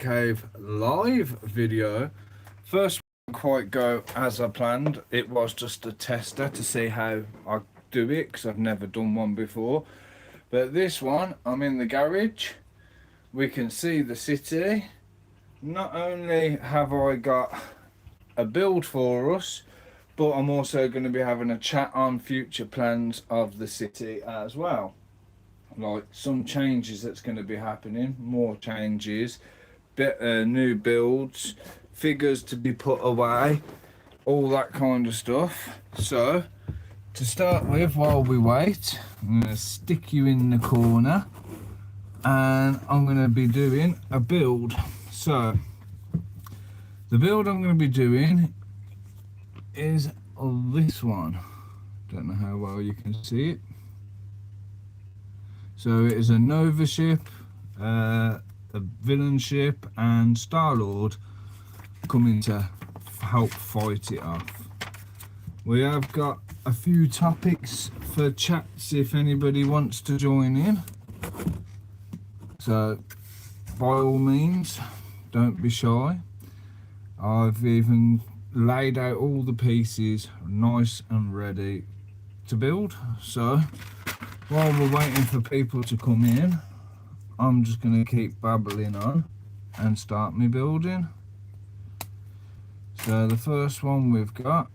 Cave live video. First one didn't quite go as I planned. It was just a tester to see how I do it because I've never done one before. But this one, I'm in the garage. We can see the city. Not only have I got a build for us, but I'm also going to be having a chat on future plans of the city as well. Like some changes that's going to be happening, more changes, new builds, figures to be put away, all that kind of stuff. So to start with, while we wait, I'm going to stick you in the corner and I'm going to be doing a build. So the build I'm going to be doing is this one. Don't know how well you can see it. So it is a Nova ship, a villain ship, and Star-Lord coming to help fight it off. We have got a few topics for chats if anybody wants to join in. So by all means, don't be shy. I've even laid out all the pieces nice and ready to build. So while we're waiting for people to come in, I'm just going to keep babbling on and start me building. So the first one we've got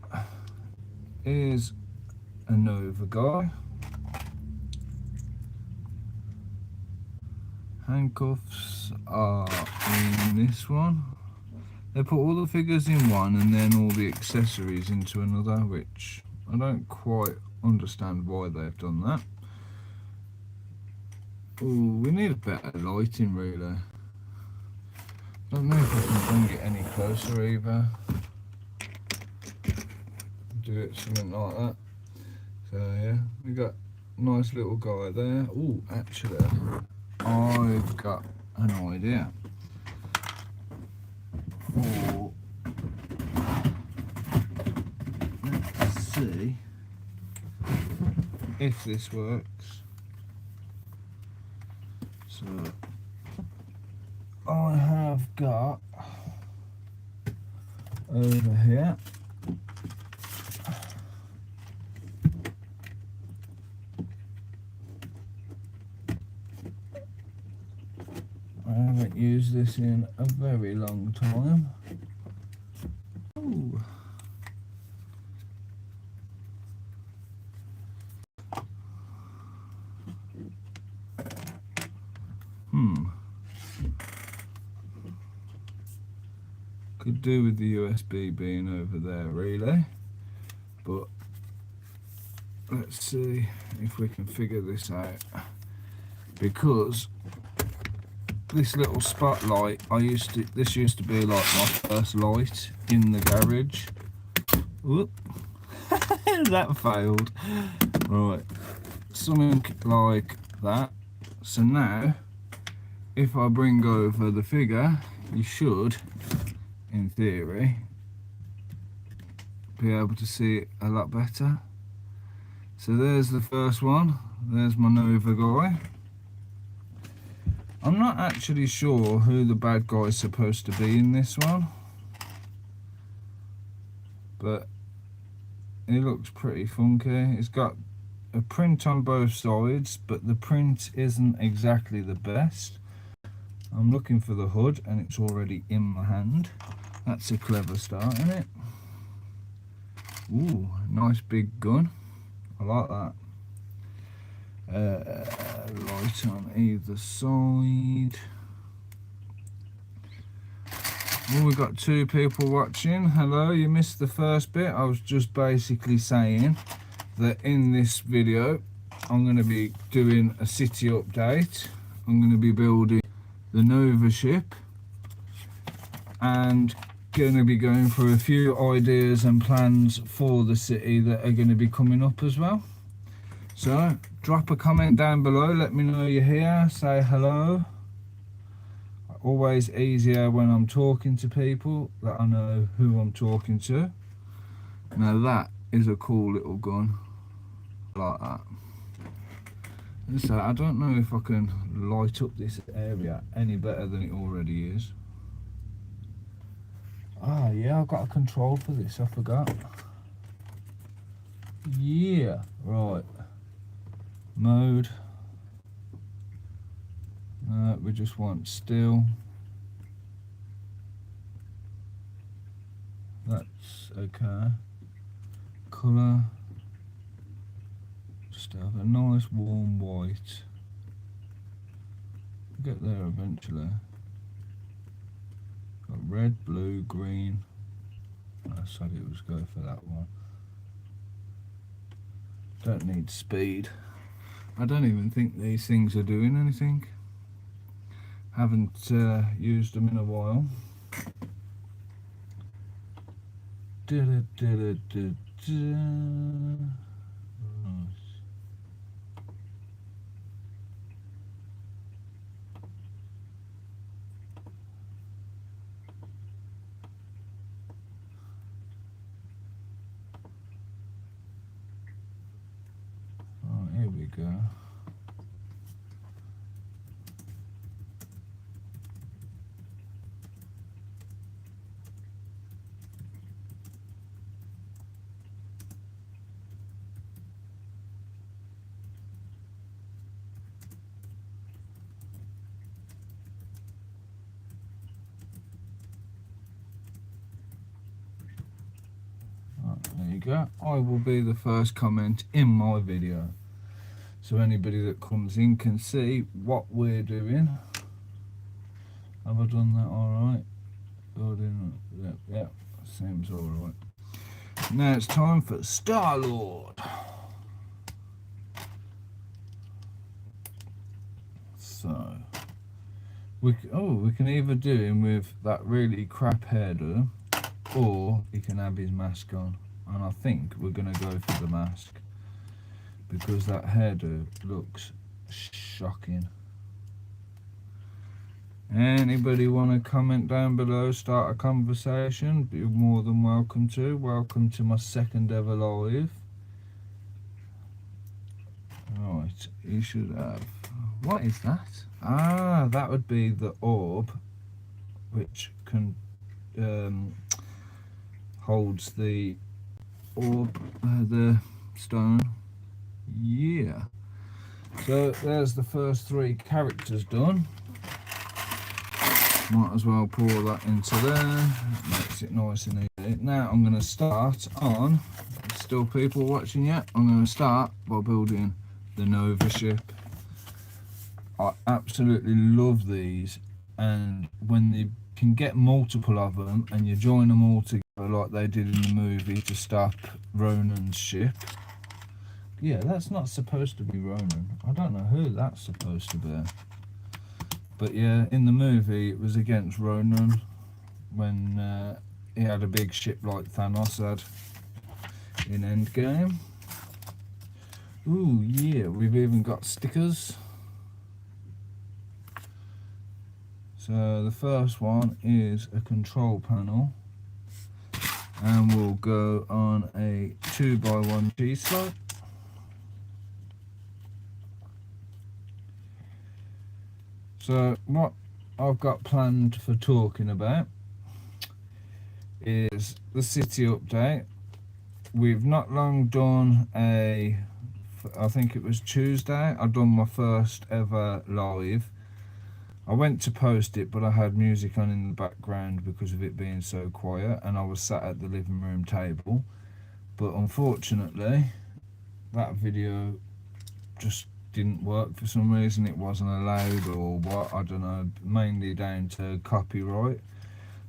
is a Nova guy. Handcuffs are in this one. They put all the figures in one and then all the accessories into another, which I don't quite understand why they've done that. Ooh, we need a better lighting really. Don't know if I can bring it any closer either. Do it something like that. So yeah, we got a nice little guy there. Ooh, actually, I've got an idea. Oh, let's see if this works. So I have got over here I haven't used this in a very long time. Ooh. Could do with the USB being over there really, but let's see if we can figure this out, because this little spotlight, this used to be like my first light in the garage. Whoop. That failed. Right, something like that. So now if I bring over the figure, you should, in theory, be able to see it a lot better. So there's the first one. There's my Nova guy. I'm not actually sure who the bad guy is supposed to be in this one, but it looks pretty funky. It's got a print on both sides, but the print isn't exactly the best. I'm looking for the hood and it's already in my hand. That's a clever start, isn't it? Ooh, nice big gun. I like that. Light on either side. Oh, we've got two people watching. Hello, you missed the first bit. I was just basically saying that in this video I'm going to be doing a city update. I'm going to be building the Nova ship and going to be going through a few ideas and plans for the city that are going to be coming up as well. So drop a comment down below, let me know you're here, say hello. Always easier when I'm talking to people that I know who I'm talking to. Now that is a cool little gun, like that. So I don't know if I can light up this area any better than it already is. yeah, I've got a control for this, I forgot. Yeah, right. Mode. No, we just want still. That's okay. Colour. Just have a nice warm white. Get there eventually. Got red, blue, green. I said it was go for that one. Don't need speed. I don't even think these things are doing anything. Haven't used them in a while. Oh, here we go. There you go. I will be the first comment in my video, so anybody that comes in can see what we're doing. Have I done that alright? Yep, seems alright. Now it's time for Star-Lord. So we can either do him with that really crap hairdo, or he can have his mask on, and I think we're going to go for the mask because that hairdo looks shocking. Anybody want to comment down below, start a conversation? You're more than welcome to. Welcome to my second ever live. Right, you should have. What is that? Ah, that would be the orb, which can holds the orb, the stone. Yeah. So there's the first 3 characters done. Might as well pour that into there. Makes it nice and easy. Now I'm going to start on. Still people watching yet? I'm going to start by building the Nova ship. I absolutely love these, and when you can get multiple of them and you join them all together like they did in the movie to stop Ronan's ship. Yeah, that's not supposed to be Ronan. I don't know who that's supposed to be. But yeah, in the movie it was against Ronan when he had a big ship like Thanos had in Endgame. Ooh yeah, we've even got stickers. So the first one is a control panel, and we'll go on a 2x1 cheese slot. So what I've got planned for talking about is the city update. We've not long done I think it was Tuesday, I've done my first ever live. I went to post it, but I had music on in the background because of it being so quiet, and I was sat at the living room table. But unfortunately, that video just didn't work for some reason. It wasn't allowed or what, I don't know, mainly down to copyright.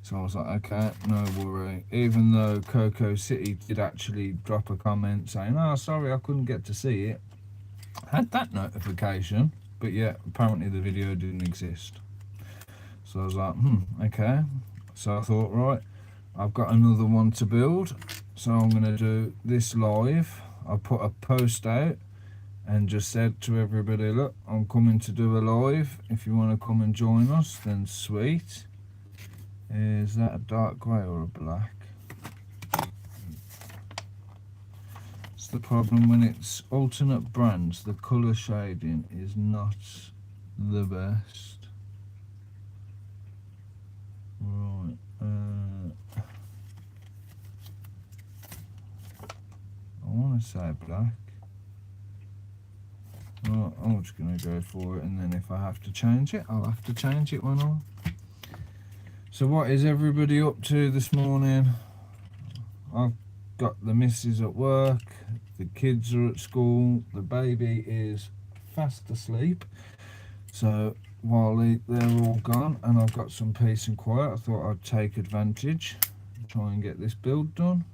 So I was like, okay, no worry. Even though Coco City did actually drop a comment saying, oh sorry I couldn't get to see it, I had that notification, but yeah, apparently the video didn't exist. So I was like, okay. So I thought, right, I've got another one to build, so I'm going to do this live. I put a post out and just said to everybody, look, I'm coming to do a live. If you want to come and join us, then sweet. Is that a dark grey or a black? It's the problem when it's alternate brands, the colour shading is not the best. Right, I say black. Well, I'm just going to go for it, and then if I have to change it, I'll have to change it when I... So what is everybody up to this morning? I've got the missus at work, the kids are at school, the baby is fast asleep. So while they're all gone and I've got some peace and quiet, I thought I'd take advantage and try and get this build done.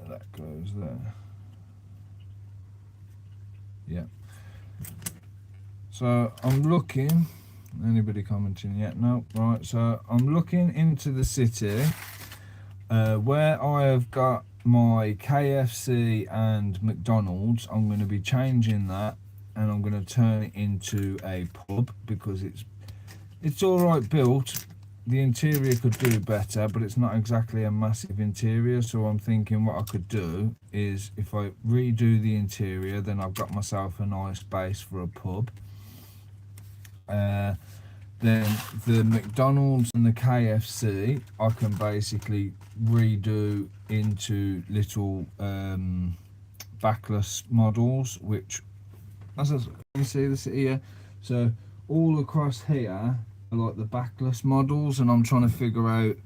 That goes there. Yeah. So I'm looking, anybody commenting yet? No, right, so I'm looking into the city where I have got my KFC and McDonald's. I'm going to be changing that and I'm going to turn it into a pub because it's all right built. The interior could do better, but it's not exactly a massive interior, so I'm thinking what I could do is if I redo the interior, then I've got myself a nice base for a pub. Then the McDonald's and the KFC I can basically redo into little backless models, which, as you see the city here, so all across here are like the backless models, and I'm trying to figure out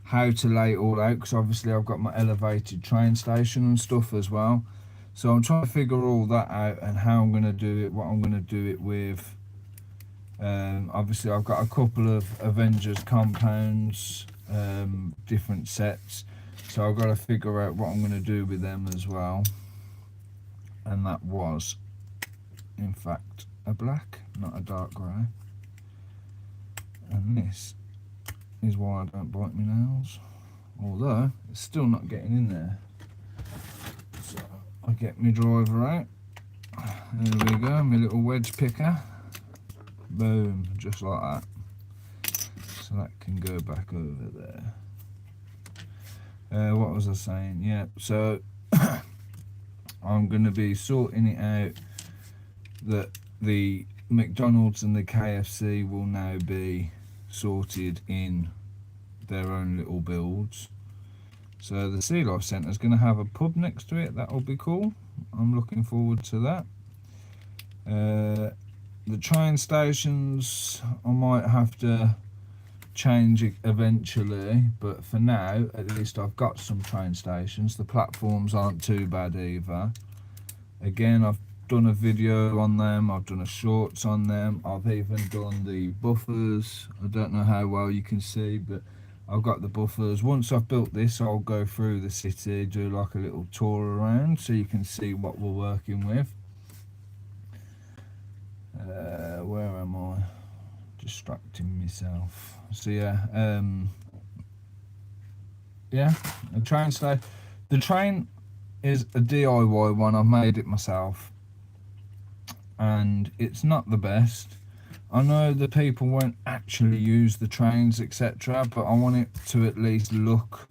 how to lay it all out because obviously I've got my elevated train station and stuff as well, so I'm trying to figure all that out and how I'm going to do it, what I'm going to do it with. Obviously I've got a couple of Avengers compounds, different sets, so I've got to figure out what I'm going to do with them as well. And that was in fact a black, not a dark grey. And this is why I don't bite my nails, although it's still not getting in there. So I get my driver out, there we go, my little wedge picker. Boom, just like that. So that can go back over there. What was I saying? Yeah, so I'm going to be sorting it out that the McDonald's and the KFC will now be sorted in their own little builds. So the Sea Life Centre is going to have a pub next to it. That'll be cool. I'm looking forward to that. The train stations I might have to change it eventually, but for now at least I've got some train stations. The platforms aren't too bad either. Again, I've done a video on them, I've done a shorts on them, I've even done the buffers. I don't know how well you can see, but I've got the buffers. Once I've built this, I'll go through the city, do like a little tour around so you can see what we're working with. Where am I? Distracting myself. So yeah, the train station. The train is a DIY one. I've made it myself, and it's not the best. I know the people won't actually use the trains, etc., but I want it to at least look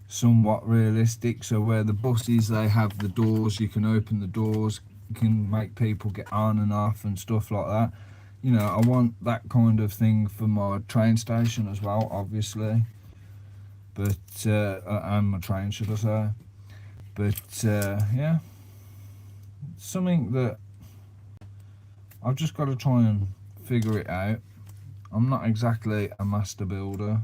somewhat realistic. So where the buses, they have the doors, you can open the doors, you can make people get on and off and stuff like that. You know, I want that kind of thing for my train station as well, obviously. But and my train, should I say? But yeah, something that I've just got to try and figure it out. I'm not exactly a master builder.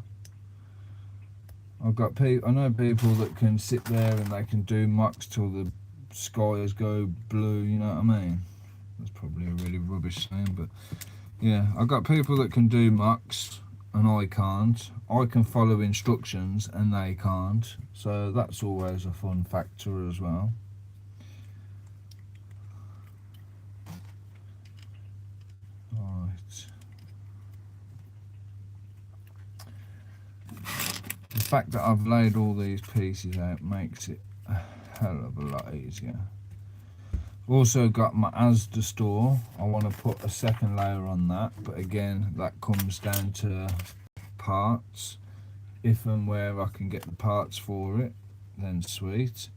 I've got I know people that can sit there and they can do mocks till the skies go blue, you know what I mean? That's probably a really rubbish saying, but yeah, I've got people that can do mocks and I can't. I can follow instructions and they can't, so that's always a fun factor as well. Right. The fact that I've laid all these pieces out makes it a hell of a lot easier. Also got my Asda store. I want to put a second layer on that, but again that comes down to parts. If and where I can get the parts for it, then sweet.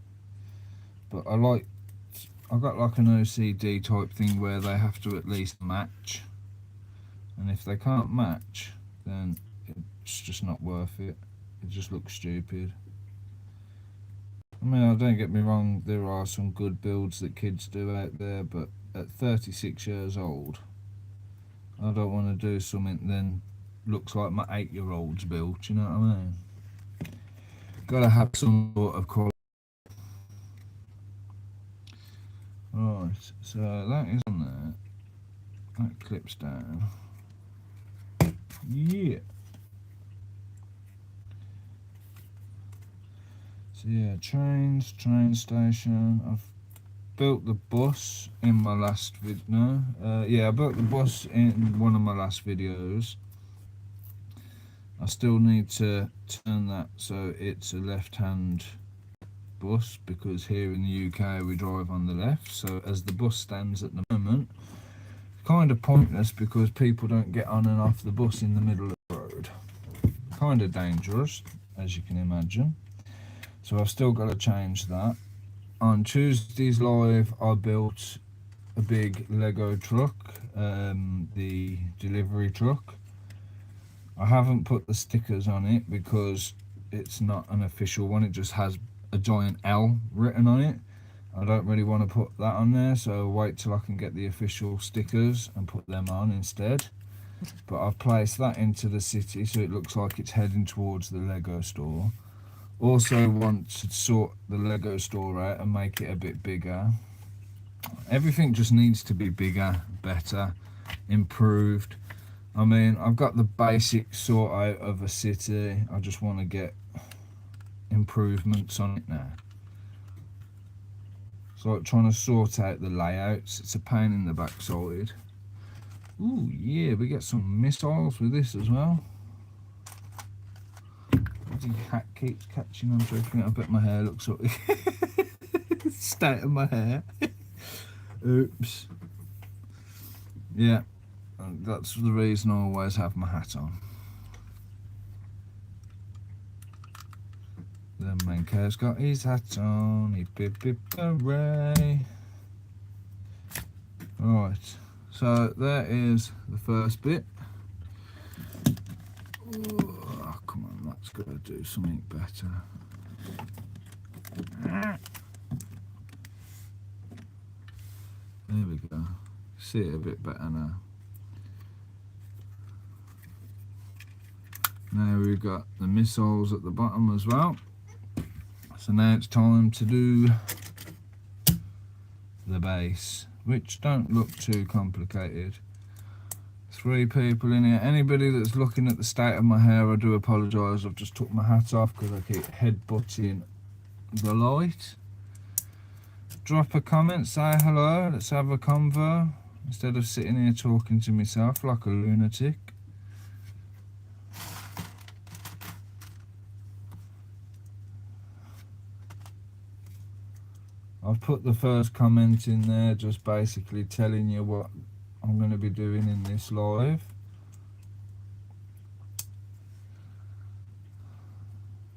But I've got like an OCD type thing where they have to at least match, and if they can't match, then it's just not worth it. It just looks stupid. I mean, don't get me wrong, there are some good builds that kids do out there, but at 36 years old, I don't want to do something then looks like my 8-year-old's built, you know what I mean? Gotta have some sort of quality. Right, so that is on there. That clips down. Yeah. So yeah, train station. I've built the bus in my last vid. No, yeah, I built the bus in one of my last videos. I still need to turn that so it's a left-hand bus, because here in the UK we drive on the left. So as the bus stands at the moment, it's kind of pointless because people don't get on and off the bus in the middle of the road. Kind of dangerous, as you can imagine. So I've still got to change that. On Tuesday's live, I built a big Lego truck, the delivery truck. I haven't put the stickers on it because it's not an official one. It just has a giant L written on it. I don't really want to put that on there, so I'll wait till I can get the official stickers and put them on instead. But I've placed that into the city so it looks like it's heading towards the Lego store. Also want to sort the Lego store out and make it a bit bigger. Everything just needs to be bigger, better, improved. I mean, I've got the basic sort out of a city. I just want to get improvements on it now. It's like trying to sort out the layouts. It's a pain in the backside. Ooh, yeah, we get some missiles with this as well. The hat keeps catching on to everything. I bet my hair looks up. State of my hair. Oops. Yeah, that's the reason I always have my hat on. The mancave's got his hat on. He bip bip hooray. Right, so there is the first bit. Oh, come on, that's got to do something better. There we go. See it a bit better now. Now we've got the missiles at the bottom as well. So now it's time to do the base, which don't look too complicated. 3 people in here. Anybody that's looking at the state of my hair, I do apologise. I've just took my hat off because I keep headbutting the light. Drop a comment, say hello, let's have a convo, instead of sitting here talking to myself like a lunatic. I've put the first comment in there, just basically telling you what I'm going to be doing in this live.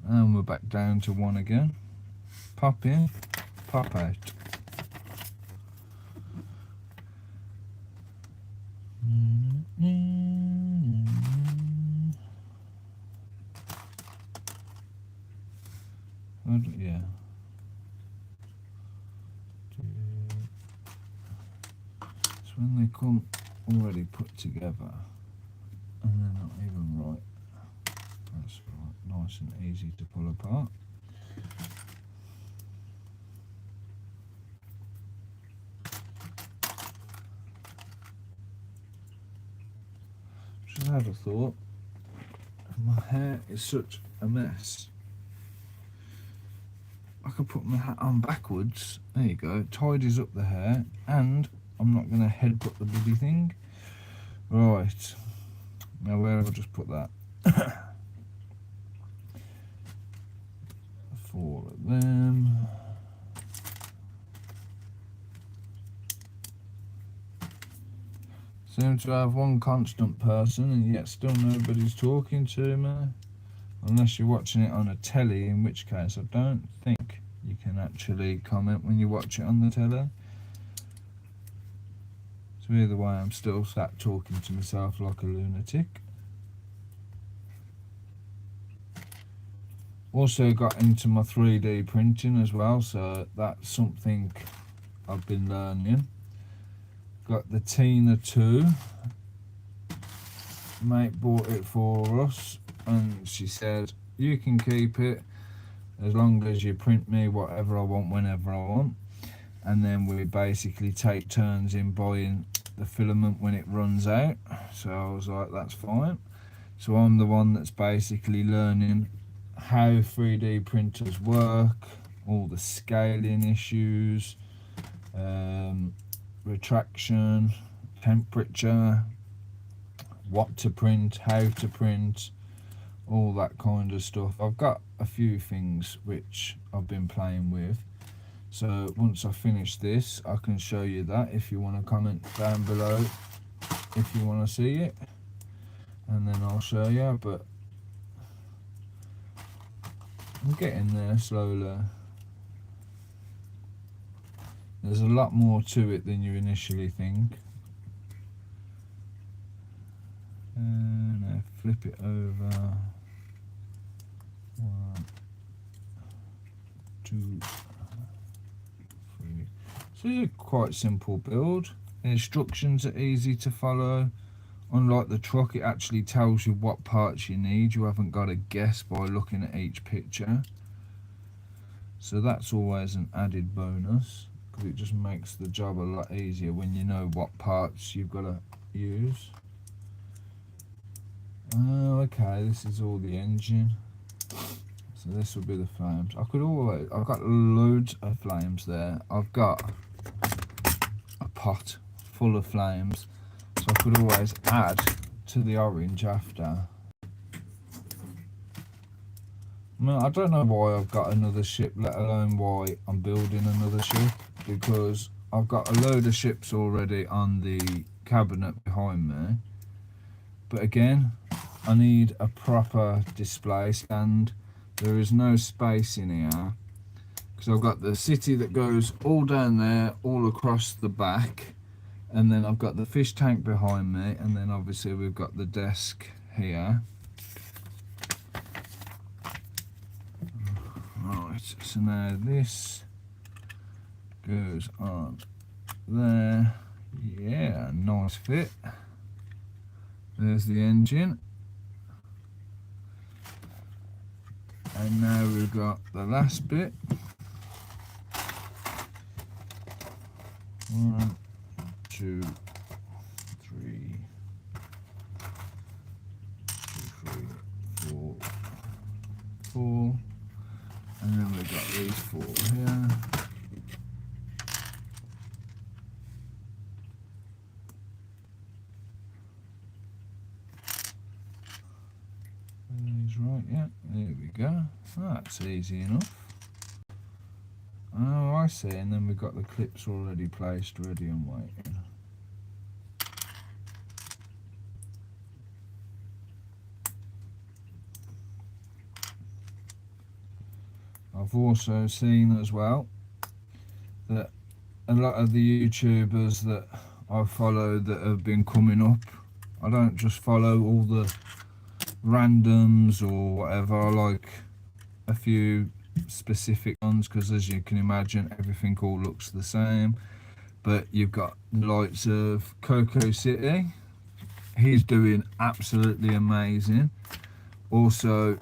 And we're back down to 1 again. Pop in, pop out. Yeah. So when they come already put together and they're not even right, that's right, nice and easy to pull apart. Just had a thought. My hair is such a mess. I could put my hat on backwards. There you go. It tidies up the hair, and I'm not going to headbutt the bloody thing. Right. Now where have I just put that? 4 of them. Seem to have one constant person, and yet still nobody's talking to me. Unless you're watching it on a telly, in which case I don't think you can actually comment when you watch it on the telly. So either way, I'm still sat talking to myself like a lunatic. Also got into my 3D printing as well, so that's something I've been learning. Got the Tina 2. Mate bought it for us and she said, you can keep it as long as you print me whatever I want whenever I want. And then we basically take turns in buying the filament when it runs out. So I was like, that's fine. So I'm the one that's basically learning how 3D printers work, all the scaling issues, retraction, temperature, what to print, how to print, all that kind of stuff. I've got a few things which I've been playing with. So once I finish this, I can show you that if you want to comment down below if you want to see it. And then I'll show you, but I'm getting there slowly. There's a lot more to it than you initially think. And I flip it over. 1, 2, 3. So it's a quite simple build. The instructions are easy to follow. Unlike the truck, it actually tells you what parts you need. You haven't got to guess by looking at each picture. So that's always an added bonus, because it just makes the job a lot easier when you know what parts you've got to use. Oh, okay, this is all the engine. So this will be the flames. I've got loads of flames there. I've got a pot full of flames, so I could always add to the orange after. I don't know why I've got another ship, let alone why I'm building another ship, because I've got a load of ships already on the cabinet behind me. But again, I need a proper display stand. There is no space in here, because I've got the city that goes all down there, all across the back, and then I've got the fish tank behind me, and then obviously we've got the desk here. Right, so now this goes on there. Yeah, nice fit. There's the engine. And now we've got the last bit. 1, 2, 3, 4, 4. And then we've got these 4 here. Right, yeah, there we go. That's easy enough. Oh, I see, and then we've got the clips already placed, ready and waiting. I've also seen as well that a lot of the YouTubers that I follow that have been coming up, I don't just follow all the randoms or whatever. I like a few specific ones, because as you can imagine, everything all looks the same. But you've got the likes of Coco City. He's doing absolutely amazing. Also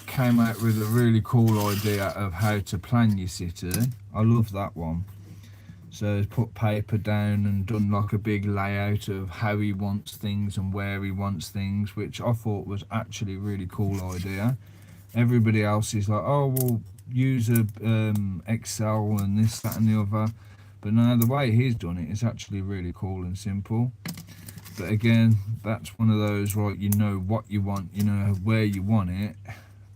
came out with a really cool idea of how to plan your city. I love that one. So he's put paper down and done like a big layout of how he wants things and where he wants things, which I thought was actually a really cool idea. Everybody else is like, oh, we'll use a Excel and this, that and the other. But no, the way he's done it is actually really cool and simple. But again, that's one of those, right, you know what you want, you know where you want it,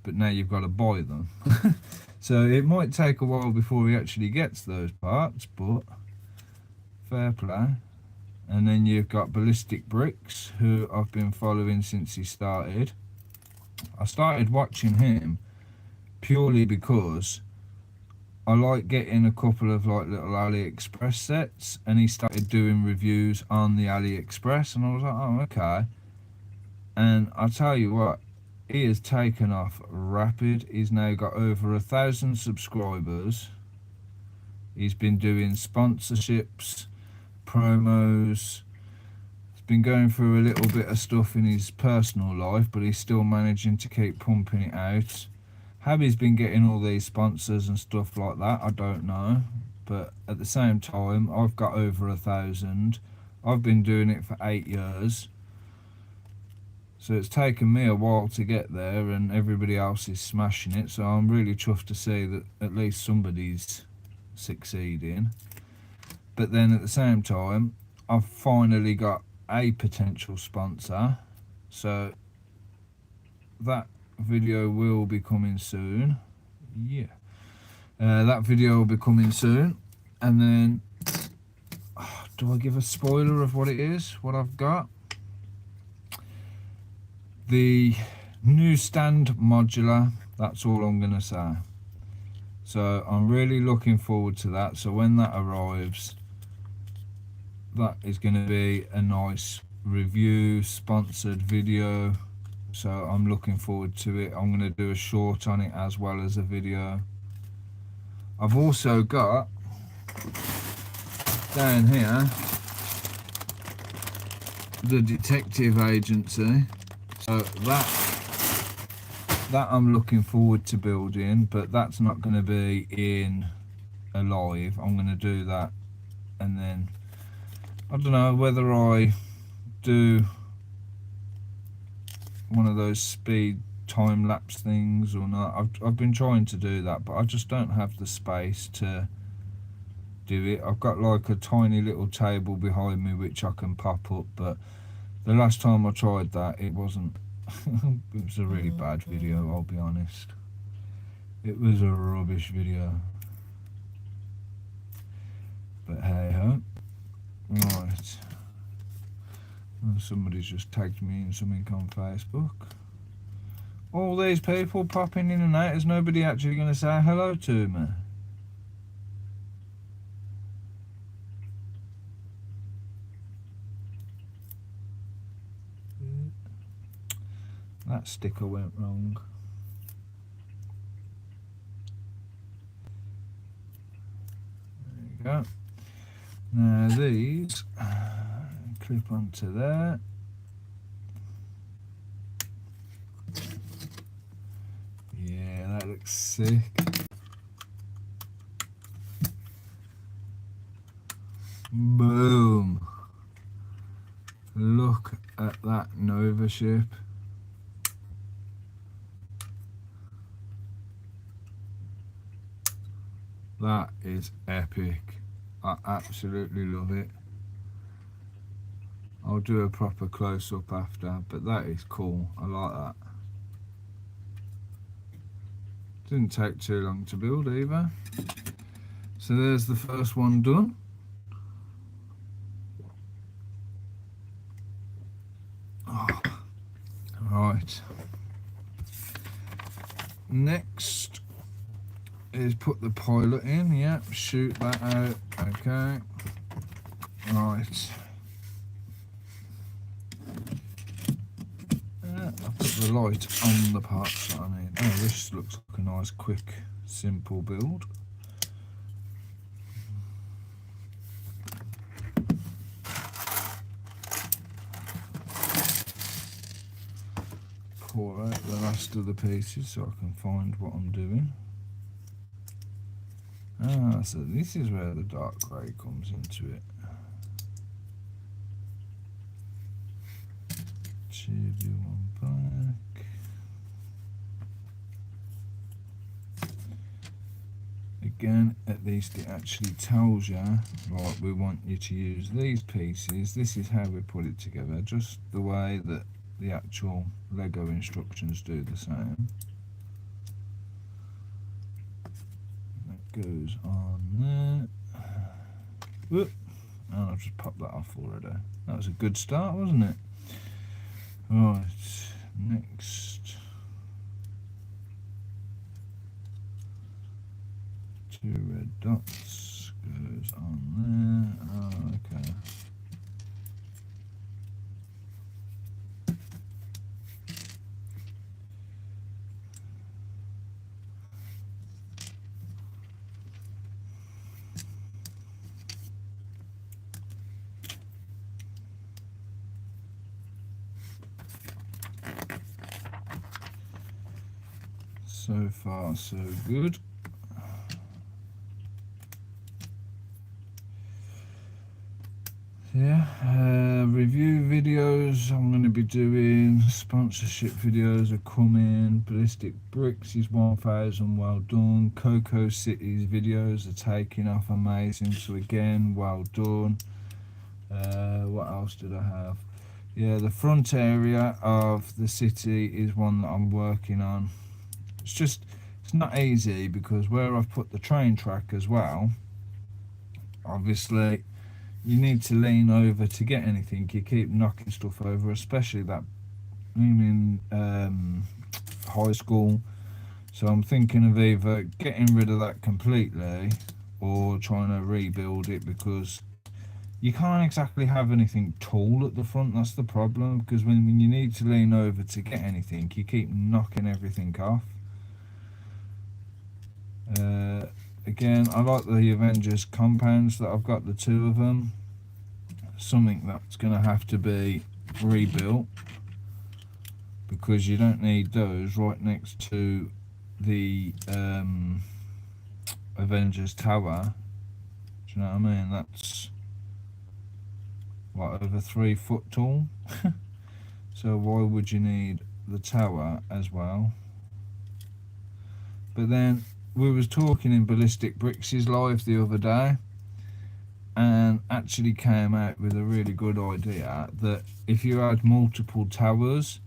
but now you've got to buy them. So it might take a while before he actually gets those parts, but fair play. And then you've got Ballistic Bricks, who I've been following since he started. I started watching him purely because I like getting a couple of like little AliExpress sets, and he started doing reviews on the AliExpress, and I was like, oh, okay. And I'll tell you what, he has taken off rapid. He's now got over 1,000 subscribers. He's been doing sponsorships, promos. He's been going through a little bit of stuff in his personal life, but he's still managing to keep pumping it out. How he's been getting all these sponsors and stuff like that, I don't know. But at the same time, I've got over 1,000. I've been doing it for 8 years. So it's taken me a while to get there, and everybody else is smashing it. So I'm really chuffed to see that at least somebody's succeeding. But then at the same time, I've finally got a potential sponsor. So that video will be coming soon. Yeah. That video will be coming soon. And then, do I give a spoiler of what it is, what I've got? The new stand modular, that's all I'm going to say. So I'm really looking forward to that. So when that arrives, that is going to be a nice review, sponsored video. So I'm looking forward to it. I'm going to do a short on it as well as a video. I've also got down here the detective agency. So that I'm looking forward to building, but that's not going to be in a live. I'm going to do that, and then I don't know whether I do one of those speed time-lapse things or not. I've been trying to do that, but I just don't have the space to do it. I've got like a tiny little table behind me which I can pop up, but the last time I tried that, it wasn't. It was a really bad video, I'll be honest. It was a rubbish video. But hey ho. Right. Well, somebody's just tagged me in something on Facebook. All these people popping in and out, is nobody actually going to say hello to me? That sticker went wrong. There you go. Now these clip onto there. Yeah, that looks sick. Boom. Look at that Nova ship. That is epic. I absolutely love it. I'll do a proper close-up after, but that is cool. I like that. Didn't take too long to build either. So there's the first one done. Oh, right. Next is put the pilot in. Yep, shoot that out. Okay. Right. I'll put the light on the parts that I need. Oh, this looks like a nice, quick, simple build. Pour out the last of the pieces so I can find what I'm doing. Ah, so this is where the dark grey comes into it. View one back. Again, at least it actually tells you, right, we want you to use these pieces. This is how we put it together, just the way that the actual Lego instructions do the same. That goes on there. Whoop. And I've just popped that off already. That was a good start, wasn't it? Right, next. 2 red dots goes on there. Oh, okay. So far so good. Yeah, review videos I'm going to be doing, sponsorship videos are coming, Ballistic Bricks is 1000, well done, Cocoa City's videos are taking off amazing, so again, well done. What else did I have? Yeah, the front area of the city is one that I'm working on. It's not easy because where I've put the train track as well, obviously you need to lean over to get anything. You keep knocking stuff over, especially that high school. So I'm thinking of either getting rid of that completely or trying to rebuild it, because you can't exactly have anything tall at the front. That's the problem, because when you need to lean over to get anything, you keep knocking everything off. Again, I like the Avengers compounds that I've got, the two of them. Something that's going to have to be rebuilt, because you don't need those right next to the Avengers Tower. Do you know what I mean? That's what, over 3 foot tall. So why would you need the tower as well? But then we was talking in Ballistic Bricks' live the other day, and actually came out with a really good idea that if you had multiple towers,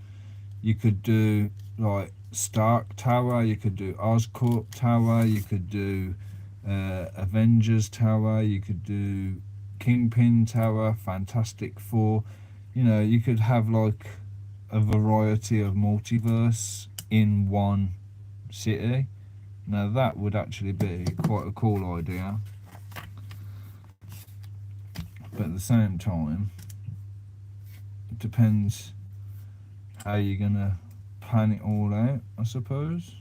you could do like Stark Tower, you could do Oscorp Tower, you could do Avengers Tower, you could do Kingpin Tower, Fantastic Four. You know, you could have like a variety of multiverse in one city. Now that would actually be quite a cool idea. But at the same time, it depends how you're gonna plan it all out, I suppose.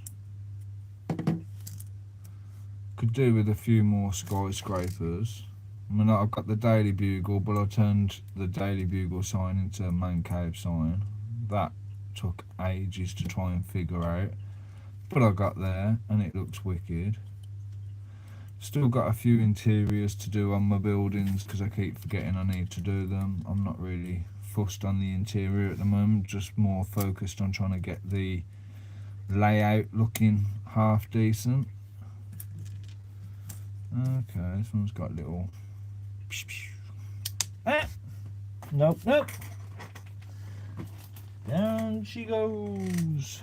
Could do with a few more skyscrapers. I mean, I've got the Daily Bugle, but I turned the Daily Bugle sign into a mancave sign. That took ages to try and figure out, but I got there and it looks wicked. Still got a few interiors to do on my buildings because I keep forgetting I need to do them. I'm not really fussed on the interior at the moment, just more focused on trying to get the layout looking half decent. Okay, this one's got little... Ah! Nope, nope. Down she goes.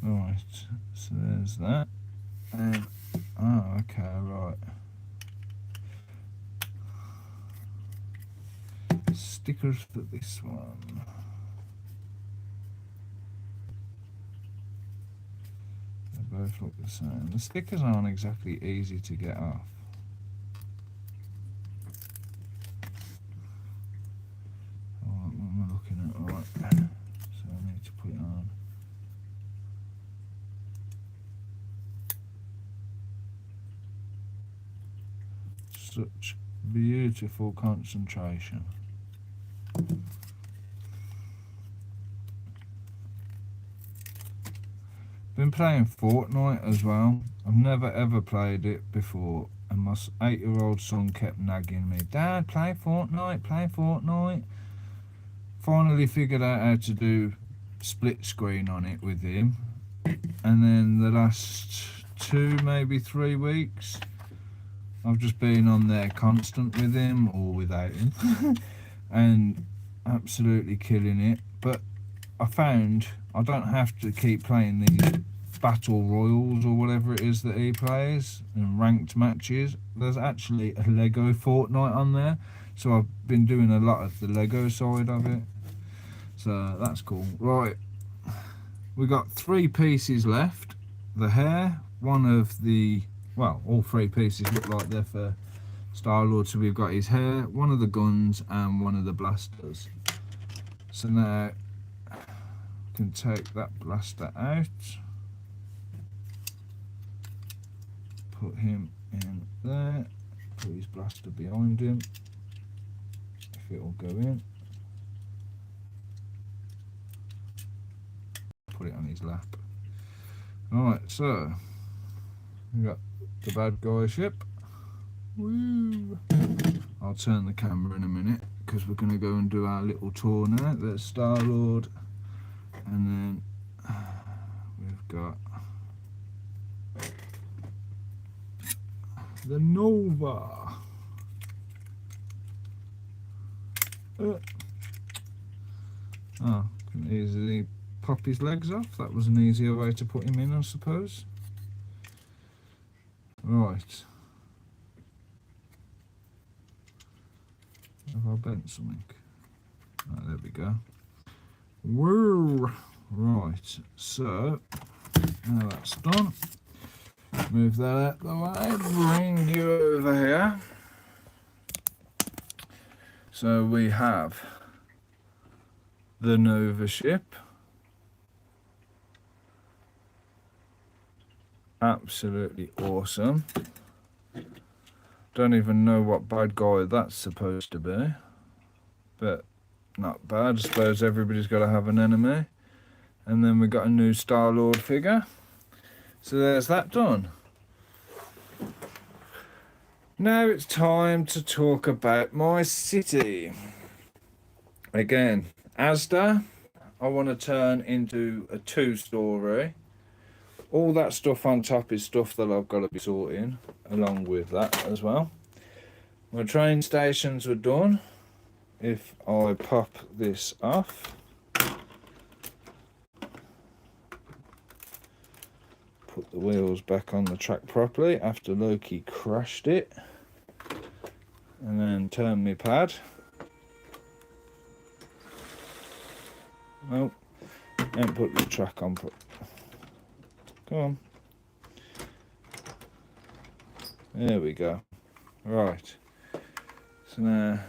Right, so there's that. And, oh, okay, right. Stickers for this one. They both look the same. The stickers aren't exactly easy to get off. Alright, what am I looking at? Right, so I need to put it on. Such beautiful concentration. Been playing Fortnite as well. I've never ever played it before, and my 8-year-old son kept nagging me, "Dad, play Fortnite, play Fortnite." Finally figured out how to do split screen on it with him, and then the last 2, maybe 3 weeks, I've just been on there constant with him or without him and absolutely killing it. But I found I don't have to keep playing these battle royals or whatever it is that he plays and ranked matches. There's actually a Lego Fortnite on there, so I've been doing a lot of the Lego side of it, so that's cool. Right, we got 3 pieces left. The hair, one of the, well, all 3 pieces look like they're for Star-Lord, so we've got his hair, one of the guns and one of the blasters. So now I can take that blaster out, put him in there, put his blaster behind him, if it will go in. put it on his lap. Right, so we got the bad guy ship. Woo! I'll turn the camera in a minute because we're going to go and do our little tour now. There's Star-Lord, and then we've got the Nova. Oh, can easily pop his legs off. That was an easier way to put him in, I suppose. Right. Have I bent something? Oh, there we go. Woo! Right, so now that's done. Move that out the way, bring you over here. So we have the Nova ship. Absolutely awesome. Don't even know what bad guy that's supposed to be, but not bad. I suppose everybody's got to have an enemy. And then we got a new Star-Lord figure. So there's that done. Now it's time to talk about my city. Again, Asda, I want to turn into a 2-story. All that stuff on top is stuff that I've got to be sorting along with that as well. My train stations are done. If I pop this off, put the wheels back on the track properly after Loki crashed it, and then turn my pad. Nope, and put the track on. Come on. There we go. Right. So now.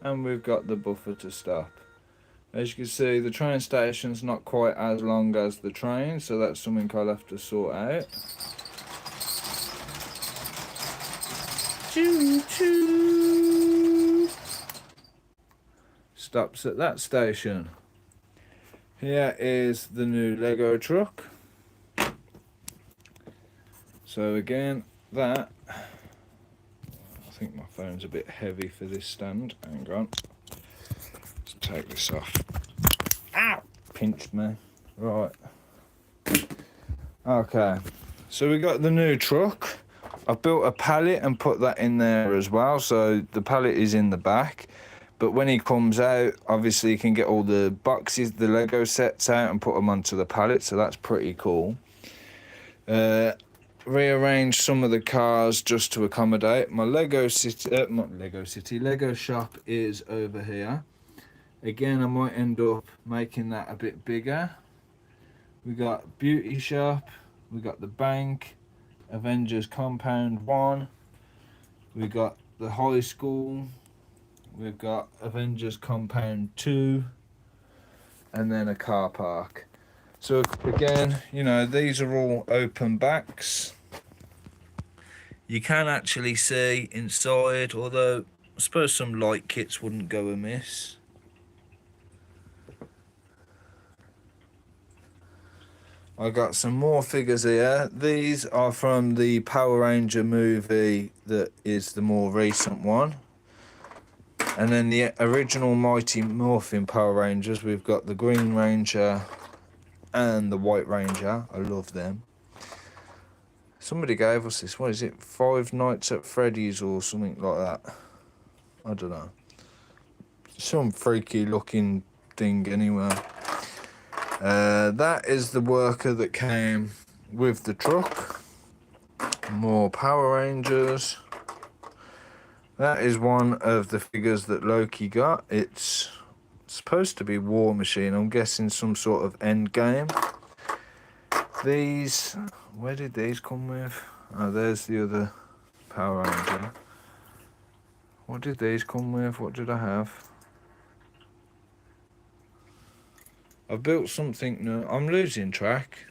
And we've got the buffer to stop. As you can see, the train station's not quite as long as the train, so that's something I'll have to sort out. Choo choo! Stops at that station. Here is the new Lego truck. So again, that, I think my phone's a bit heavy for this stand. Hang on. Let's take this off. Ow! Pinched me. Right. Okay. So we got the new truck. I've built a pallet and put that in there as well. So the pallet is in the back. But when he comes out, obviously you can get all the boxes, the Lego sets out and put them onto the pallet. So that's pretty cool. Rearrange some of the cars just to accommodate. My Lego shop is over here. Again, I might end up making that a bit bigger. We got beauty shop, we got the bank, Avengers Compound 1, we got the high school, we've got Avengers Compound 2, and then a car park. So again, you know, these are all open backs. You can actually see inside, although I suppose some light kits wouldn't go amiss. I got some more figures here. These are from the Power Ranger movie that is the more recent one. And then the original Mighty Morphin Power Rangers, we've got the Green Ranger and the White Ranger. I love them. Somebody gave us this, what is it, Five Nights at Freddy's or something like that. I don't know. Some freaky looking thing anyway. That is the worker that came with the truck. More Power Rangers. That is one of the figures that Loki got. It's supposed to be War Machine. I'm guessing some sort of end game. These, where did these come with? Oh, there's the other Power Ranger. What did these come with? What did I have? I've built something new. I'm losing track.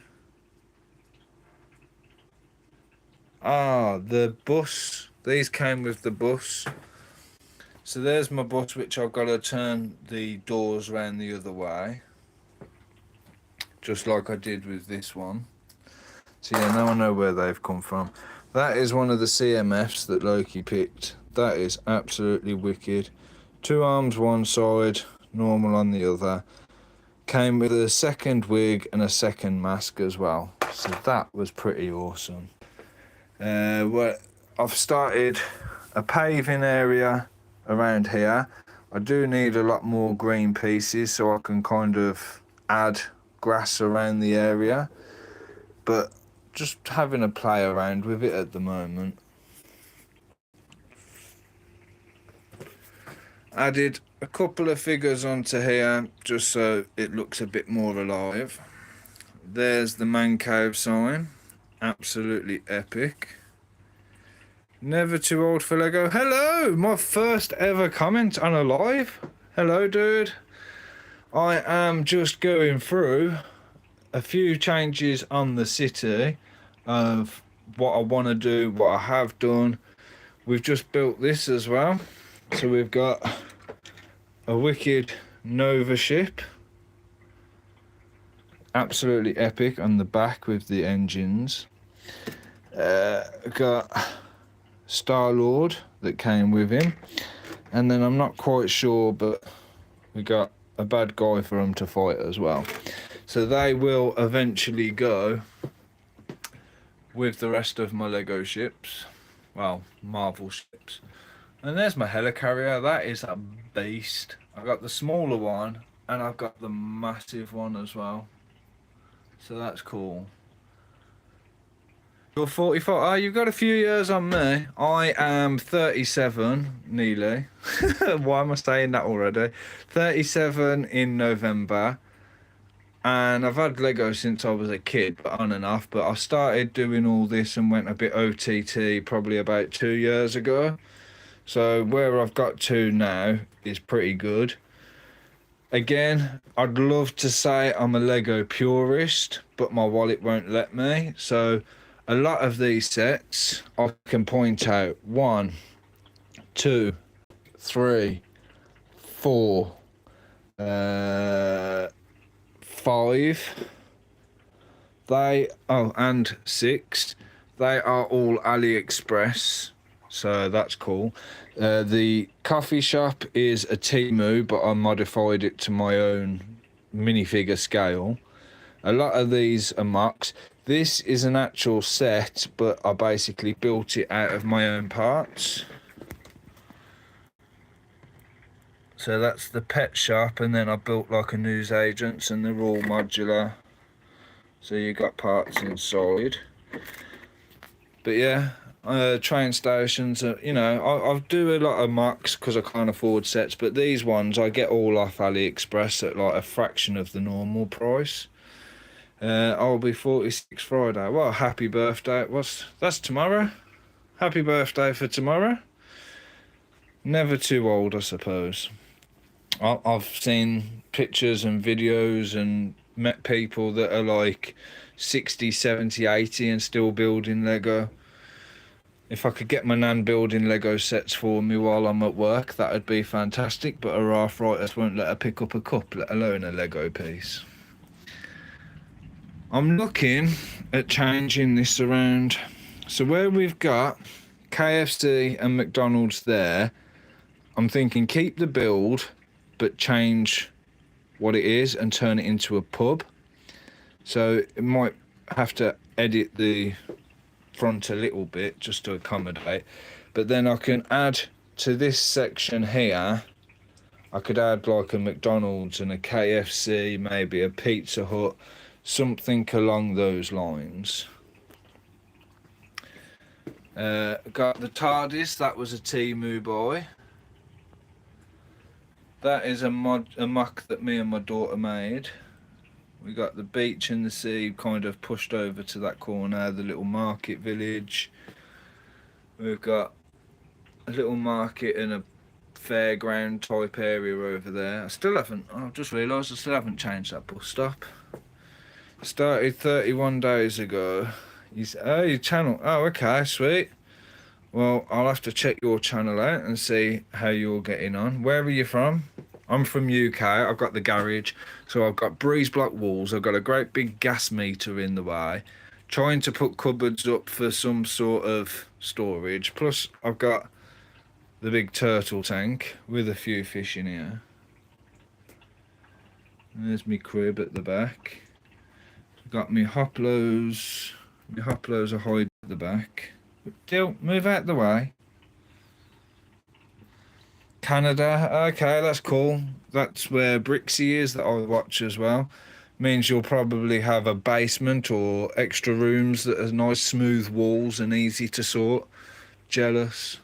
Ah, the bus. These came with the bus. So there's my bus, which I've got to turn the doors around the other way, just like I did with this one. So yeah, now I know where they've come from. That is one of the CMFs that Loki picked. That is absolutely wicked. 2 arms one side, normal on the other. Came with a second wig and a second mask as well. So that was pretty awesome. I've started a paving area around here. I do need a lot more green pieces so I can kind of add grass around the area, but just having a play around with it at the moment. Added a couple of figures onto here just so it looks a bit more alive. There's the mancave sign, absolutely epic. Never too old for Lego. Hello, my first ever comment on a live. Hello, dude. I am just going through a few changes on the city of what I want to do, what I have done. We've just built this as well. So we've got a wicked Nova ship. Absolutely epic on the back with the engines. Got Star-Lord that came with him, and then I'm not quite sure, but we got a bad guy for him to fight as well. So they will eventually go with the rest of my Lego ships, well, Marvel ships. And there's my helicarrier. That is a beast. I got the smaller one and I've got the massive one as well, so that's cool. You're 44. Oh, you've got a few years on me. I am 37, nearly. Why am I saying that already? 37 in November. And I've had Lego since I was a kid, but on and off. But I started doing all this and went a bit OTT probably about 2 years ago. So where I've got to now is pretty good. Again, I'd love to say I'm a Lego purist, but my wallet won't let me. So a lot of these sets I can point out 1, 2, 3, 4, 5. And 6. They are all AliExpress, so that's cool. The coffee shop is a Temu, but I modified it to my own minifigure scale. A lot of these are mocks. This is an actual set, but I basically built it out of my own parts. So that's the pet shop, and then I built like a newsagents, and they're all modular. So you got parts inside. But yeah, train stations, you know, I do a lot of mocks because I can't afford sets, but these ones I get all off AliExpress at like a fraction of the normal price. I'll be 46 Friday. Well, happy birthday. That's tomorrow? Happy birthday for tomorrow. Never too old, I suppose. I've seen pictures and videos and met people that are like 60, 70, 80 and still building Lego. If I could get my nan building Lego sets for me while I'm at work, that would be fantastic, but her arthritis won't let her pick up a cup, let alone a Lego piece. I'm looking at changing this around. So where we've got KFC and McDonald's there, I'm thinking keep the build, but change what it is and turn it into a pub. So it might have to edit the front a little bit just to accommodate. But then I can add to this section here, I could add like a McDonald's and a KFC, maybe a Pizza Hut, something along those lines. Got the TARDIS, that was a Temu buy. That is a mock that me and my daughter made. We got the beach and the sea kind of pushed over to that corner, the little market village. We've got a little market and a fairground type area over there. I've just realised I still haven't changed that bus stop. Started 31 days ago. Your channel, oh okay, sweet. Well, I'll have to check your channel out and see how you're getting on. Where are you from? I'm from UK. I've got the garage, so I've got breeze block walls. I've got a great big gas meter in the way. Trying to put cupboards up for some sort of storage. Plus, I've got the big turtle tank with a few fish in here. And there's my crib at the back. I've got my hoplos. My hoplos are hiding at the back. Dill, move out the way. Canada, okay, that's cool. That's where Brixie is that I watch as well. Means you'll probably have a basement or extra rooms that are nice smooth walls and easy to sort. Jealous.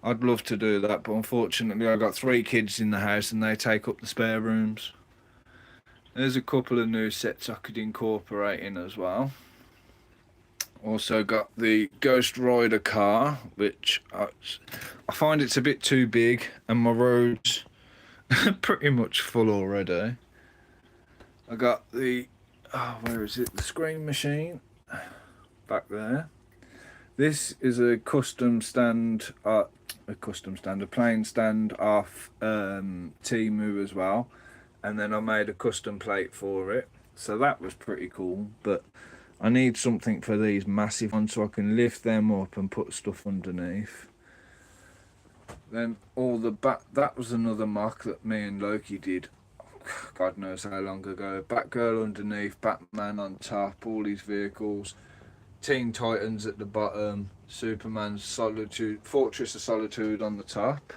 I'd love to do that, but unfortunately I've got 3 kids in the house and they take up the spare rooms. There's a couple of new sets I could incorporate in as well. Also got the Ghost Rider car, which I find it's a bit too big and my road's pretty much full already. I got the, where is it? The screen machine back there. This is a custom stand, a plain stand off Temu as well. And then I made a custom plate for it. So that was pretty cool, but I need something for these massive ones so I can lift them up and put stuff underneath. Then all the that was another mock that me and Loki did, God knows how long ago. Batgirl underneath, Batman on top, all these vehicles, Teen Titans at the bottom, Superman's Solitude, Fortress of Solitude on the top.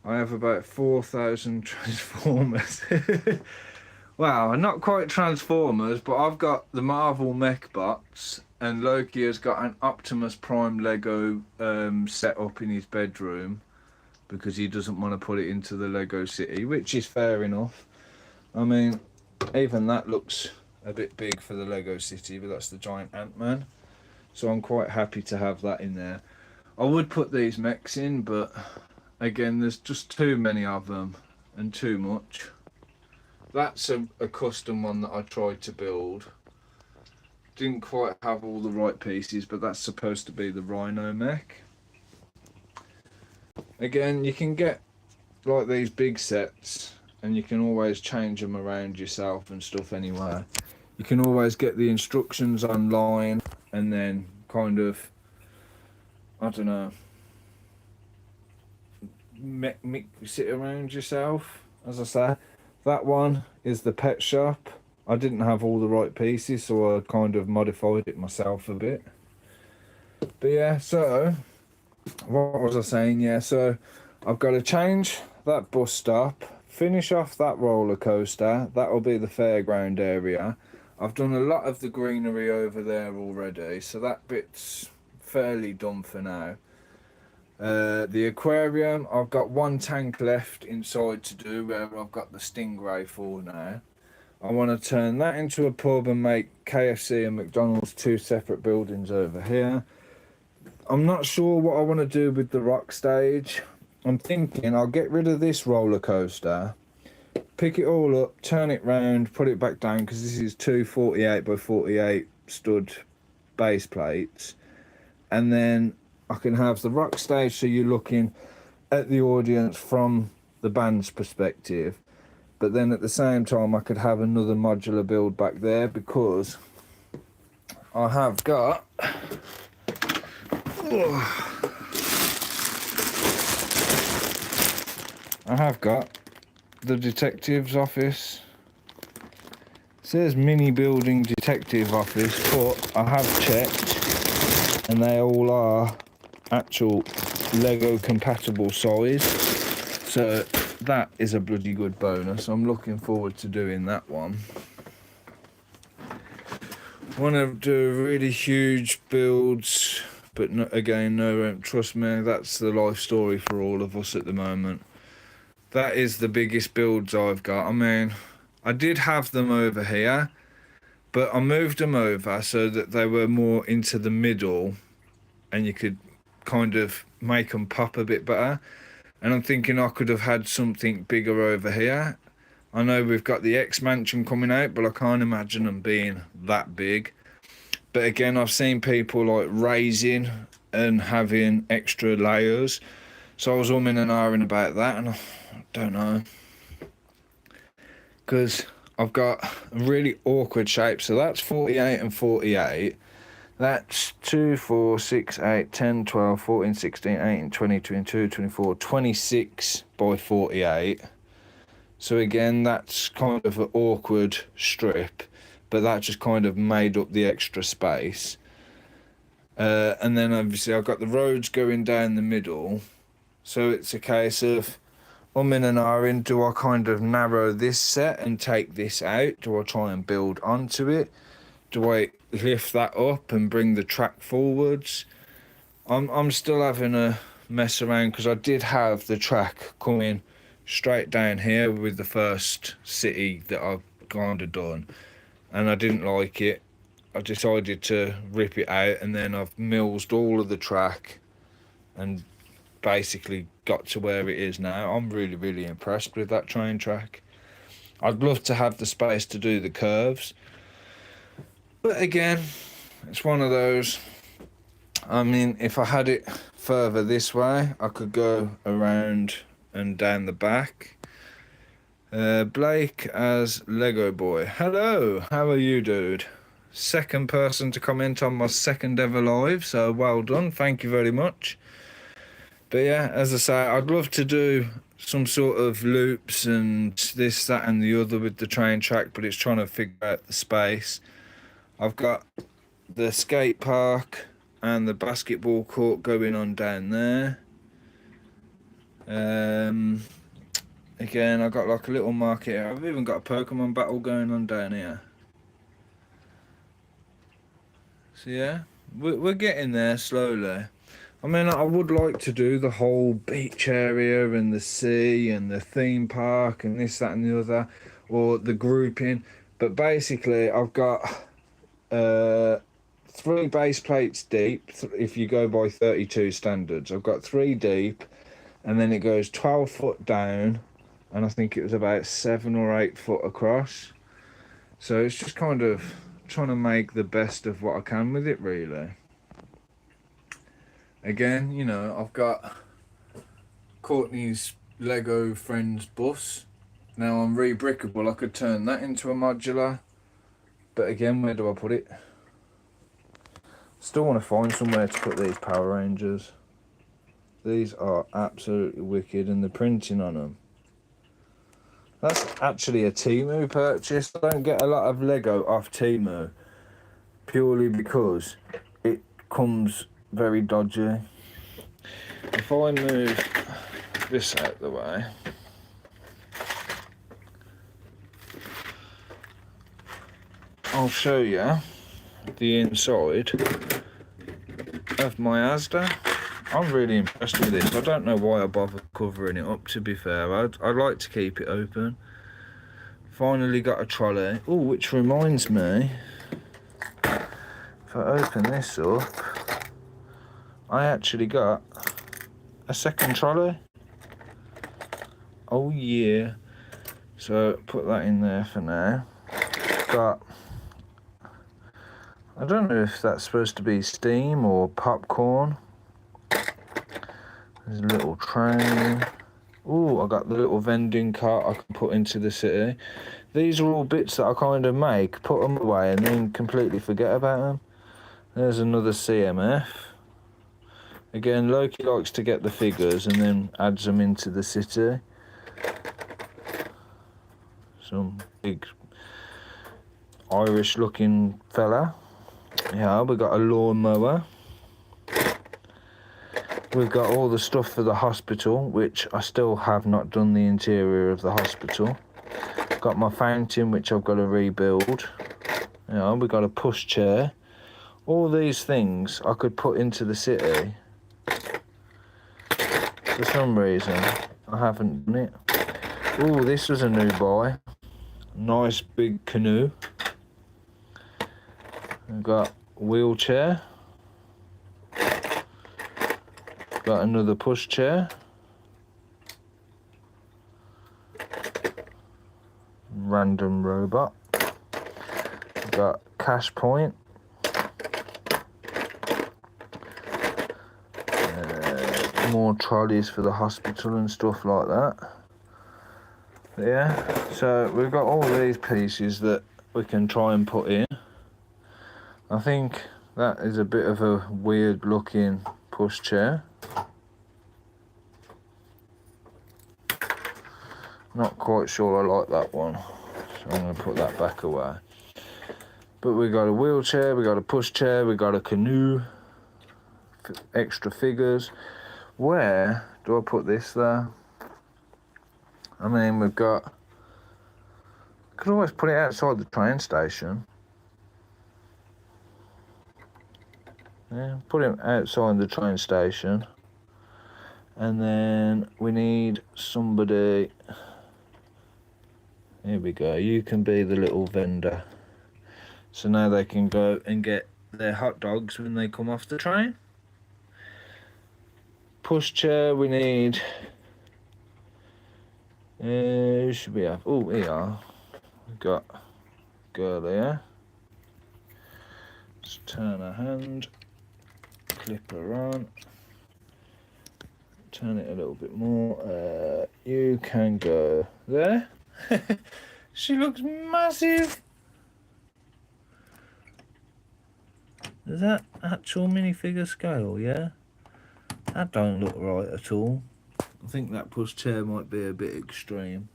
I have about 4,000 Transformers. Wow, not quite Transformers, but I've got the Marvel mech box, and Loki has got an Optimus Prime Lego set up in his bedroom because he doesn't want to put it into the Lego City, which is fair enough. I mean, even that looks a bit big for the Lego City, but that's the giant Ant-Man. So I'm quite happy to have that in there. I would put these mechs in, but again, there's just too many of them and too much. That's a custom one that I tried to build. Didn't quite have all the right pieces, but that's supposed to be the Rhino mech. Again, you can get like these big sets and you can always change them around yourself and stuff anyway. You can always get the instructions online and then kind of, I don't know, mix it around yourself. As I say, that one is the pet shop. I didn't have all the right pieces, so I kind of modified it myself a bit. But yeah, so what was I saying? Yeah, so I've got to change that bus stop, finish off that roller coaster. That'll be the fairground area. I've done a lot of the greenery over there already, so that bit's fairly done for now. The aquarium, I've got 1 tank left inside to do, where I've got the Stingray for now. I want to turn that into a pub and make KFC and McDonald's 2 separate buildings over here. I'm not sure what I want to do with the rock stage. I'm thinking I'll get rid of this roller coaster, pick it all up, turn it round, put it back down, because this is 2 48 by 48 stud base plates, and then I can have the rock stage so you're looking at the audience from the band's perspective, but then at the same time I could have another modular build back there, because I have got the detective's office. It says mini building detective office, but I have checked and they all are actual Lego compatible size, so that is a bloody good bonus. I'm looking forward to doing that one. Want to do really huge builds, but no, again, no, trust me, that's the life story for all of us at the moment. That is the biggest builds I've got. I mean, I did have them over here, but I moved them over so that they were more into the middle and you could kind of make them pop a bit better. And I'm thinking I could have had something bigger over here. I know we've got the X Mansion coming out, but I can't imagine them being that big. But again, I've seen people like raising and having extra layers. So I was umming and ahhing about that, and I don't know, because I've got a really awkward shape. So that's 48 and 48. That's 2, 4, 6, 8, 10, 12, 14, 16, 18, 20, 22, 24, 26 by 48. So again, that's kind of an awkward strip, but that just kind of made up the extra space. And then obviously I've got the roads going down the middle. So it's a case of umming and ahhing, do I kind of narrow this set and take this out? Do I try and build onto it? Do I lift that up and bring the track forwards? I'm still having a mess around, because I did have the track coming straight down here with the first city that I've kind of done, and I didn't like it. I decided to rip it out, and then I've milled all of the track and basically got to where it is now. I'm really impressed with that train track. I'd love to have the space to do the curves, but again, it's one of those. I mean, if I had it further this way, I could go around and down the back. Blake as Lego Boy. Hello, how are you, dude? Second person to comment on my second ever live, so well done, thank you very much. But yeah, as I say, I'd love to do some sort of loops and this, that and the other with the train track, but it's trying to figure out the space. I've got the skate park and the basketball court going on down there. Again, I've got like a little market here. I've even got a Pokemon battle going on down here. So yeah, we're getting there slowly. I mean, I would like to do the whole beach area and the sea and the theme park and this, that and the other, or the grouping. But basically, I've got 3 base plates deep, if you go by 32 standards. I've got 3 deep, and then it goes 12 foot down, and I think it was about 7 or 8 foot across. So it's just kind of trying to make the best of what I can with it, really. Again, you know, I've got Courtney's Lego Friends bus. Now I'm re-brickable, I could turn that into a modular. But again, where do I put it? Still want to find somewhere to put these Power Rangers. These are absolutely wicked, and the printing on them. That's actually a Temu purchase. I don't get a lot of Lego off Temu, purely because it comes very dodgy. If I move this out the way, I'll show you the inside of my Asda. I'm really impressed with this. I don't know why I bother covering it up, to be fair. I'd like to keep it open. Finally got a trolley. Oh, which reminds me, if I open this up, I actually got a second trolley. Oh yeah. So put that in there for now. Got, I don't know if that's supposed to be steam or popcorn. There's a little train. Oh, I got the little vending cart I can put into the city. These are all bits that I kind of make, put them away, and then completely forget about them. There's another CMF. Again, Loki likes to get the figures and then adds them into the city. Some big Irish looking fella. Yeah, we got a lawnmower. We've got all the stuff for the hospital, which I still have not done the interior of the hospital. Got my fountain, which I've got to rebuild. You know, we've got a push chair. All these things I could put into the city. For some reason, I haven't done it. Oh, this was a new buy. Nice big canoe. We've got a wheelchair. Got another push chair. Random robot. Got cash point. more trolleys for the hospital and stuff like that. Yeah, so we've got all these pieces that we can try and put in. I think that is a bit of a weird looking pushchair. Not quite sure I like that one, so I'm going to put that back away. But we got a wheelchair, we got a pushchair, we got a canoe, extra figures. Where do I put this there? I mean, we've got... Could always put it outside the train station. Yeah, put it outside the train station. And then we need somebody... Here we go, you can be the little vendor. So now they can go and get their hot dogs when they come off the train. Pushchair, we need... who should we have? Oh, here. We've got girl here. Let's turn her hand, clip her on, turn it a little bit more. You can go there. She looks massive. Is that actual minifigure scale? Yeah, that don't look right at all. I think that pushchair might be a bit extreme.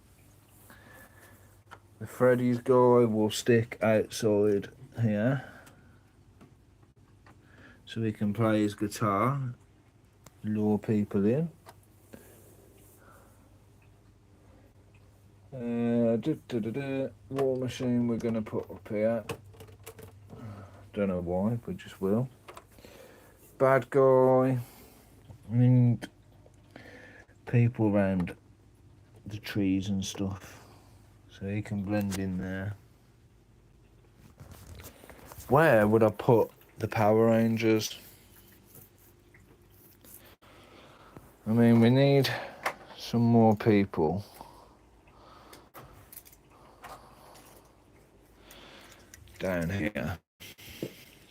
The Freddy's guy will stick outside here, so he can play his guitar, lure people in. War machine we're going to put up here. Don't know why, we just will. Bad guy. And people around the trees and stuff, so he can blend in there. Where would I put the Power Rangers? I mean, we need some more people. Down here,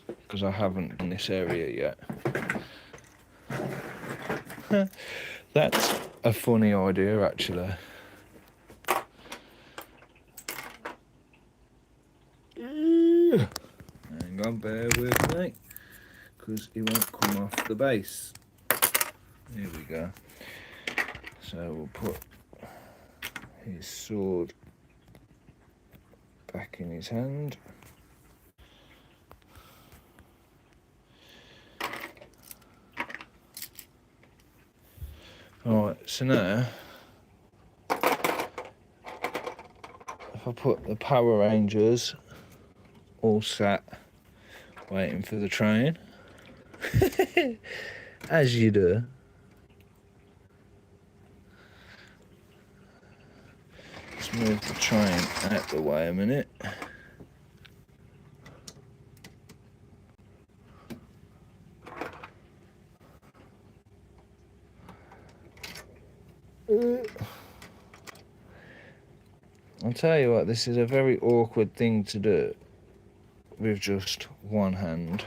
because I haven't done this area yet. That's a funny idea, actually. Hang on, bear with me, because he won't come off the base. Here we go. So we'll put his sword back in his hand. Alright, so now, if I put the Power Rangers all sat waiting for the train, as you do. Let's move the train out the way a minute. I'll tell you what, this is a very awkward thing to do with just one hand.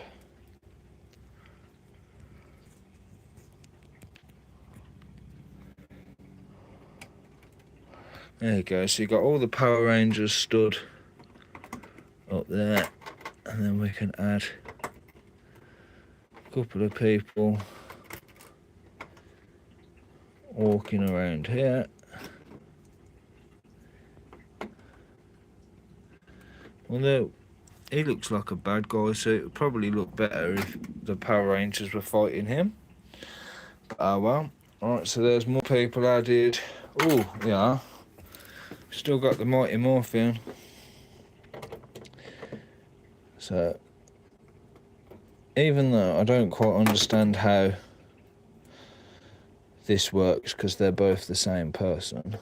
There you go, so you've got all the Power Rangers stood up there, and then we can add a couple of people walking around here. Although he looks like a bad guy, so it would probably look better if the Power Rangers were fighting him. But oh well. Alright, so there's more people added. Oh, yeah. Still got the Mighty Morphin. So, even though I don't quite understand how this works, because they're both the same person,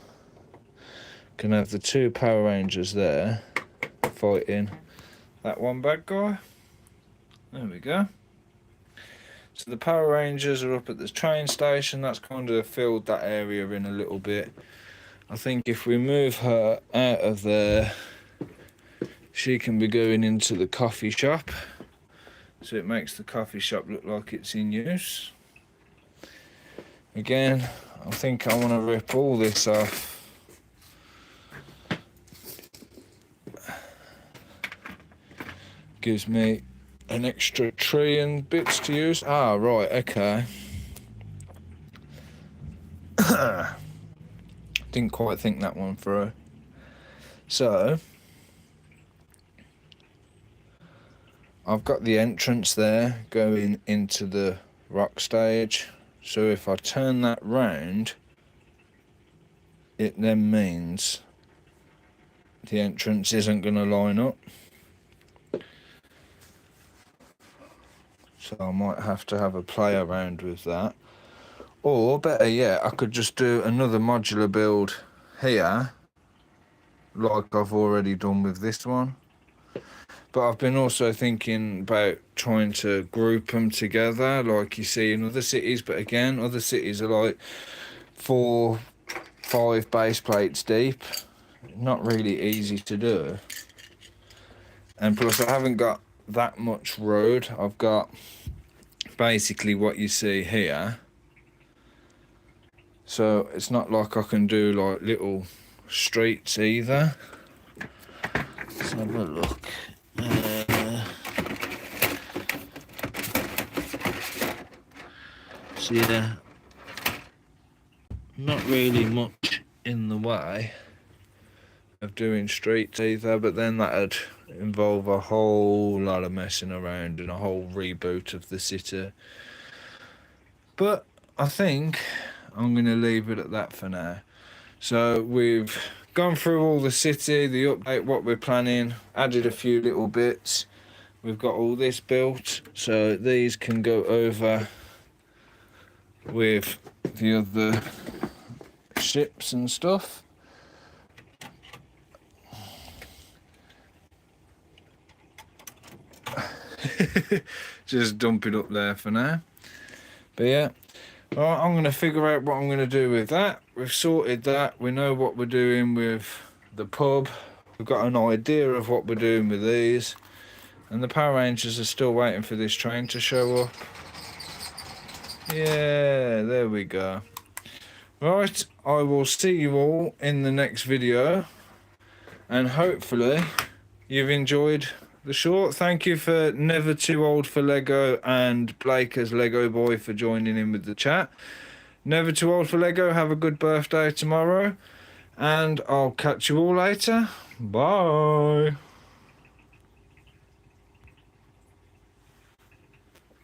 can have the two Power Rangers there fighting that one bad guy. There we go. So the Power Rangers are up at the train station. That's kind of filled that area in a little bit. I think if we move her out of there, she can be going into the coffee shop, so it makes the coffee shop look like it's in use. Again, I think I want to rip all this off. Gives me an extra tree and bits to use. Ah, right, okay. Didn't quite think that one through. So, I've got the entrance there going into the rock stage. So if I turn that round, it then means the entrance isn't going to line up. So I might have to have a play around with that. Or better yet, I could just do another modular build here, like I've already done with this one. But I've been also thinking about trying to group them together like you see in other cities. But again, other cities are like 4, 5 base plates deep. Not really easy to do. And plus I haven't got that much road. I've got basically what you see here. So it's not like I can do like little streets either. Let's have a look. So yeah, not really much in the way of doing streets either, but then that'd involve a whole lot of messing around and a whole reboot of the city. But I think I'm going to leave it at that for now. So we've gone through all the city, the update, what we're planning, added a few little bits. We've got all this built, so these can go over with the other ships and stuff. Just dump it up there for now. But yeah, right, I'm going to figure out what I'm going to do with that. We've sorted that. We know what we're doing with the pub. We've got an idea of what we're doing with these. And the Power Rangers are still waiting for this train to show up. Yeah, there we go. Right, I will see you all in the next video. And hopefully you've enjoyed the short. Thank you for Never Too Old for Lego and Blake as Lego Boy for joining in with the chat. Never Too Old for Lego, have a good birthday tomorrow. And I'll catch you all later. Bye.